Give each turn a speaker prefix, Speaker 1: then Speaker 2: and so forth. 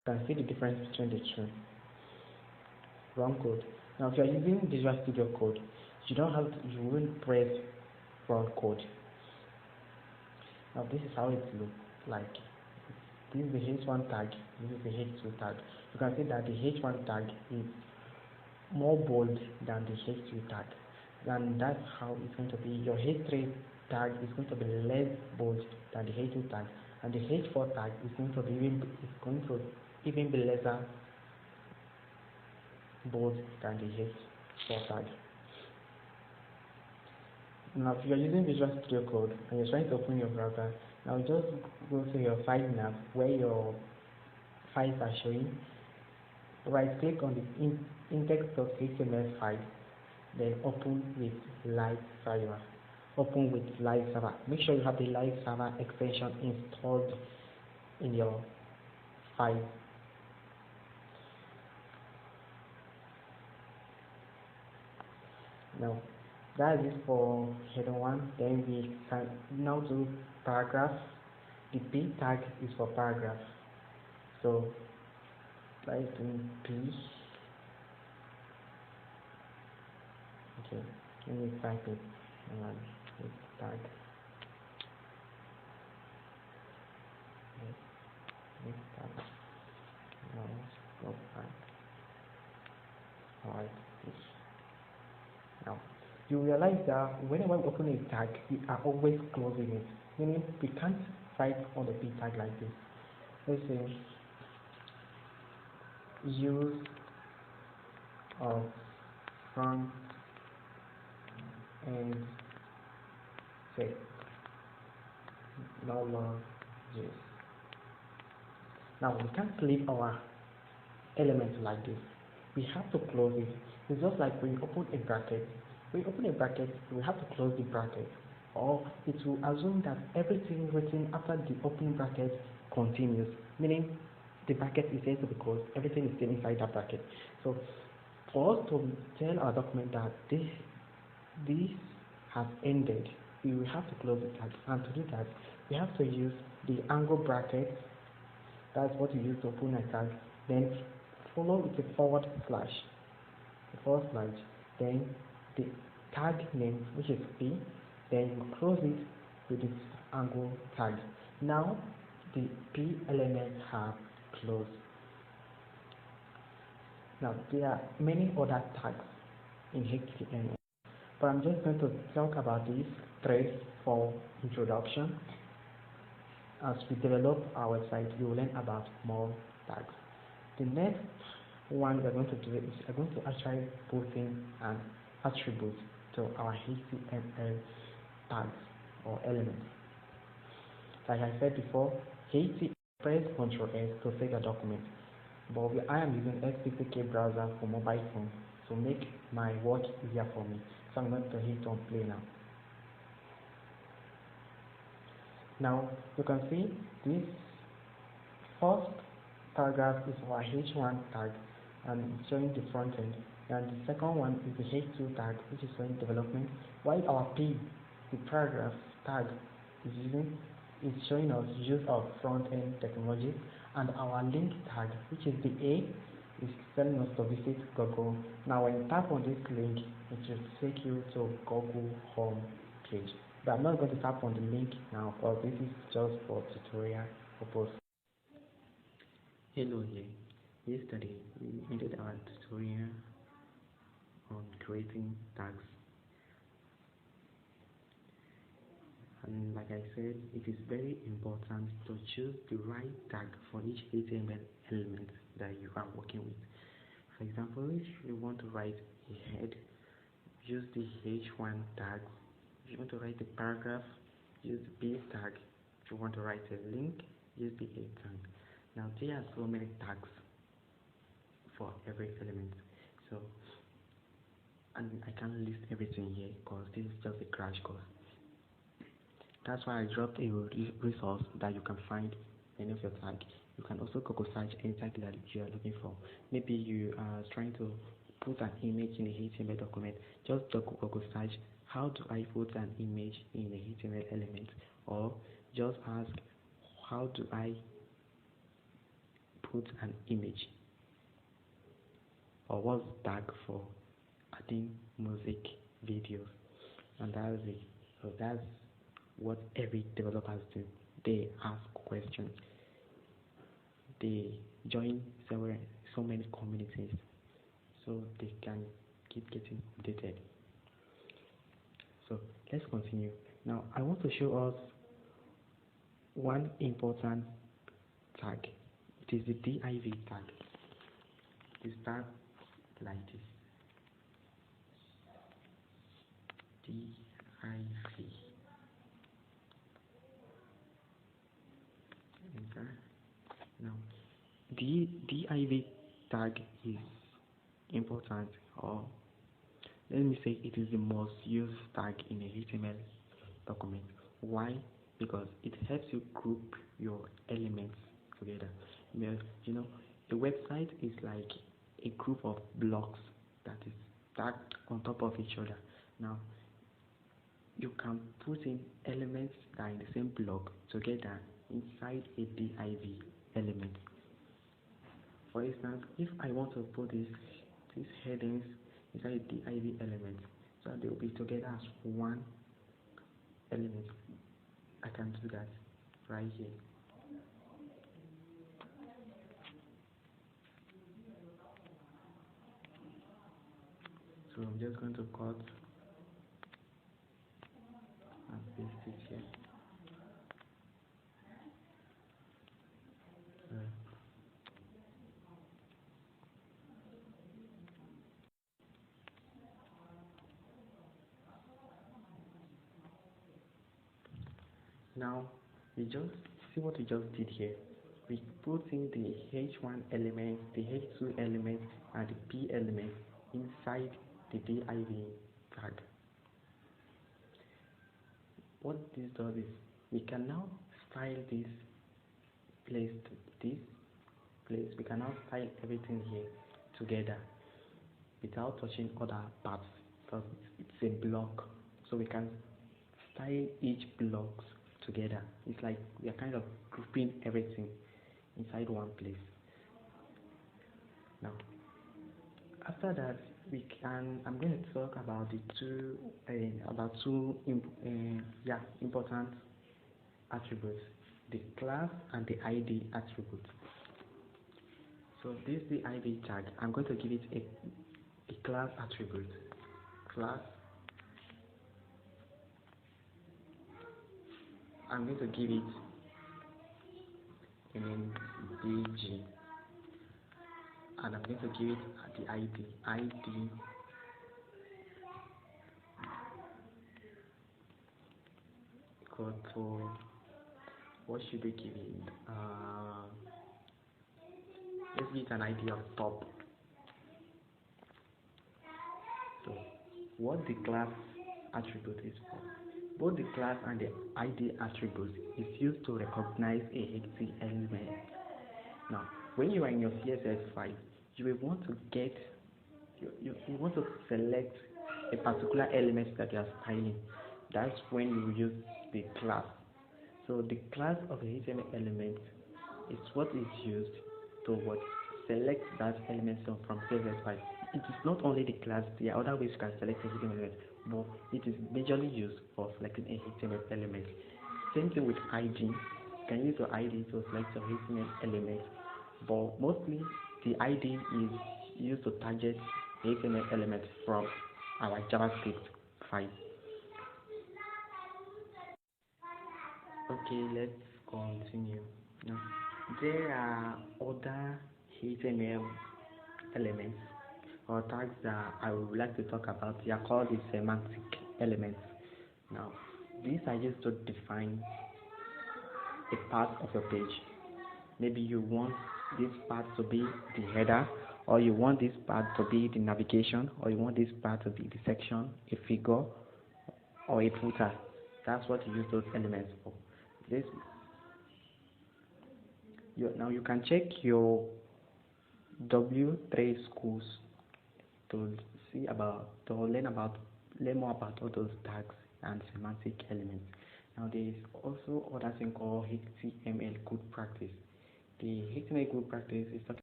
Speaker 1: can see the difference between the two. Run code. Now, if you are using Visual Studio Code, you don't have to, you won't press run code. Now, this is how it looks like. This is the H1 tag. This is the H2 tag. You can see that the H1 tag is more bold than the H2 tag, and that's how it's going to be. Your H3 tag is going to be less bold than the H2 tag, and the H4 tag is going to even be lesser bold than the H4 tag. Now, if you are using Visual Studio Code and you're trying to open your browser, now just go to your file nav where your files are showing. Right click on the index.html file, then open with live server. Open with live server. Make sure you have the live server extension installed in your file. Now, that is for header 1. Then we can now do paragraph. The P tag is for paragraph. So type in P. Okay, let me type it. This tag. This tag. Now go back. Alright. Now you realize that whenever we open a tag, we are always closing it. Meaning we can't write on the P tag like this. Let's say use of front and say knowledge. Now we can't leave our elements like this. We have to close it. It's just like when you open a bracket. When you open a bracket, we have to close the bracket, or it will assume that everything written after the opening bracket continues, meaning the bracket is going to be closed, everything is still inside that bracket. So for us to tell our document that this has ended, we will have to close the tag, and to do that we have to use the angle bracket. That's what we use to open a tag. Then follow with a forward slash, then the tag name, which is P, then you close it with its angle tag. Now the P elements have closed. Now there are many other tags in HTML, but I'm just going to talk about these three for introduction. As we develop our website, we will learn about more tags. The next one we're going to do is we're going to actually put in an attribute to our HTML tags or elements. Like I said before, HTML, press Ctrl S to save a document, but I am using SPCK browser for mobile phone to make my work easier for me. So I'm going to hit on play now. Now you can see this first paragraph is our H1 tag and it's showing the front end, and the second one is the H2 tag, which is showing development, while our P, the paragraph tag, is showing us use of front end technology, and our link tag, which is the A, is telling us to visit Google. Now when you tap on this link, it will take you to Google home page. But I'm not going to tap on the link now because this is just for tutorial purpose. Hello here. Yesterday we ended our tutorial on creating tags, and like I said, it is very important to choose the right tag for each HTML element that you are working with. For example, if you want to write a head, use the H1 tag. If you want to write a paragraph, use the B tag. If you want to write a link, use the A tag. Now there are so many tags for every element, so and I can't list everything here because this is just a crash course. That's why I dropped a resource that you can find any of your tags. You can also Google search any tag that you are looking for. Maybe you are trying to put an image in a HTML document. Just Google search, how do I put an image in a HTML element? Or just ask, how do I put an image, or what's tag for adding music videos, and that's it. So that's what every developers do. They ask questions, they join so many communities so they can keep getting updated. So let's continue. Now I want to show us one important tag. It is the div tag. It starts like this. Div. Enter. Now the div tag is important, or let me say it is the most used tag in a HTML document. Why? Because it helps you group your elements together. You know, a website is like a group of blocks that is stacked on top of each other. Now, you can put in elements that are in the same block together inside a div element. For instance, if I want to put these headings inside a div element, so they will be together as one element, I can do that right here. So I'm just going to cut and paste it here. Now we just see what we just did here. We put in the H1 element, the H2 element, and the P element inside the div tag. What this does is we can now style this place to this place. We can now style everything here together without touching other parts, because it's a block. So we can style each block together. It's like we are kind of grouping everything inside one place. Now, after that, I'm going to talk about the two important attributes: the class and the ID attribute. So this is the ID tag. I'm going to give it a class attribute. Class. I'm going to give it a name DG, and I'm going to give it the ID equal to, what should we give it? Let's give it an ID of top. So what the class attribute is for, both the class and the ID attribute is used to recognize a HTML element. Now, when you are in your CSS file, you will want to you want to select a particular element that you are styling. That's when you use the class. So the class of a HTML element is what is used to select that element from CSS file. It is not only the class, there are other ways you can select a HTML element, but it is majorly used for selecting a HTML element. Same thing with ID. You can use your ID to select your HTML element, but mostly the ID is used to target the HTML element from our JavaScript file. Okay, let's continue. Now, there are other HTML elements or tags that I would like to talk about. They are called the semantic elements. Now, these are used to define a part of your page. Maybe you want this part to be the header, or you want this part to be the navigation, or you want this part to be the section, a figure, or a footer. That's what you use those elements for. Now you can check your W3 schools to learn more about all those tags and semantic elements. Now there is also other thing called HTML good practice. The HTML good practice is talking